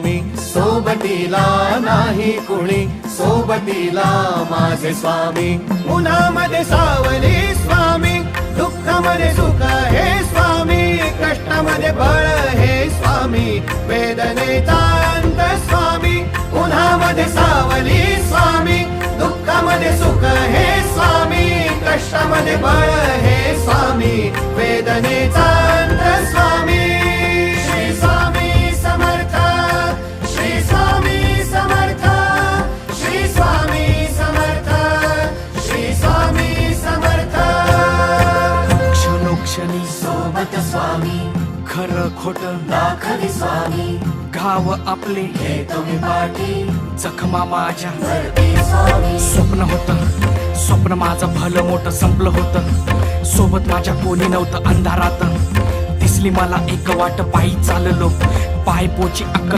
मी सोबतीला नाही कुणी, सोबतीला माझे स्वामी. उन्हामध्ये सावली स्वामी, दुःखामध्ये सुख हे स्वामी, कष्टामध्ये बळ हे स्वामी, वेदनेचा अंत स्वामी. उन्हामध्ये सावली स्वामी, दुःखामध्ये सुख हे स्वामी, कष्टामध्ये बळ हे स्वामी, वेदनेचा अंत स्वामी. श्री स्वामी समर्थ, श्री स्वामी समर्थ, श्री स्वामी समर्थ, श्री स्वामी समर्थ. क्षणोक्षणी सोबत स्वामी, खरं खोट दाखवी स्वामी, घाव आपले घेतो मी पाठी, जखमा माझ्या भरती स्वामी. स्वप्न होतं, स्वप्न माझं भलं मोठं संपलं होतं. सोबत माझ्या कोणी नव्हतं अंधारात. दिसली मला एक वाट, पायी चाललो, पाय पोची अक्कल